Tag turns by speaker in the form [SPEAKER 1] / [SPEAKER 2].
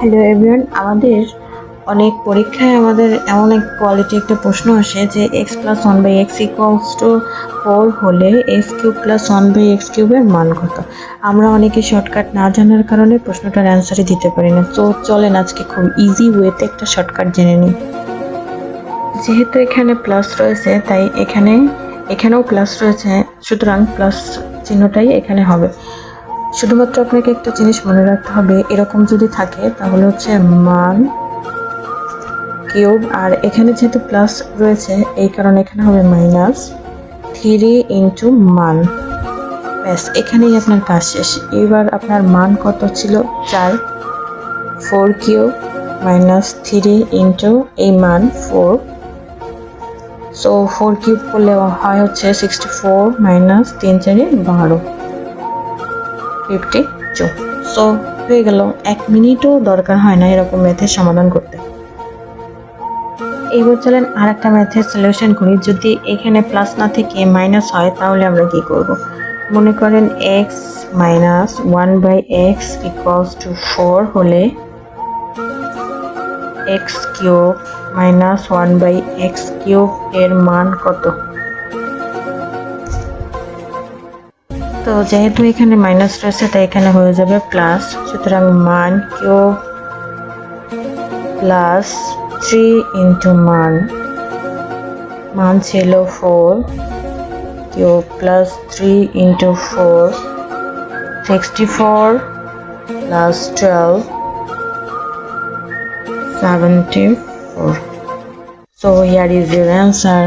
[SPEAKER 1] Hello everyone, আমাদের অনেক পরীক্ষায় আমাদের এমন এক কোয়ালিটি একটা প্রশ্ন আসে যে x plus one by x equals to 4 হলে x cube plus one by x কিউবের মান কত। আমরা অনেকে শর্টকাট না জানার কারণে প্রশ্নটার অ্যান্সারই দিতে পারি না। তো চলেন আজকে খুব ইজি ওয়েতে একটা শর্টকাট জেনে নিই। যেহেতু এখানে প্লাস রয়েছে তাই এখানেও প্লাস রয়েছে, সুতরাং প্লাস চিহ্নটাই এখানে হবে। শুধুমাত্র আপনাকে একটা জিনিস মনে রাখতে হবে, এরকম যদি থাকে তাহলে হচ্ছে মান কিউব, আর এখানে যেহেতু প্লাস রয়েছে এই কারণে এখানে হবে মাইনাস 3 ইন্টু মান। ব্যাস, এখানেই আপনার কাজ শেষ। এবার আপনার মান কত ছিল? 4। 4 কিউব মাইনাস 3 ইন্টু এই মান 4। সো 4 কিউব করলে হয় হচ্ছে 64 মাইনাস 3 4 12, 52। সো হয়ে গেল। 1 মিনিটও দরকার হয় না এরকম ম্যাথের সমাধান করতে। এবার চলেন আর একটা ম্যাথের সলিউশন করি। যদি এখানে প্লাস না থেকে মাইনাস হয় তাহলে আমরা কি করব? মনে করেন x minus one by x equals to 4 হলে x cube minus one by x cube এর মান কত? তো যেহেতু এখানে মাইনাস রয়েছে তাই এখানে হয়ে যাবে প্লাস, সুতরাং মান কিউব প্লাস 3 ইন্টু মান ছিল 4 cube plus 3 into 4, 64 plus 12, 74. So here is your answer.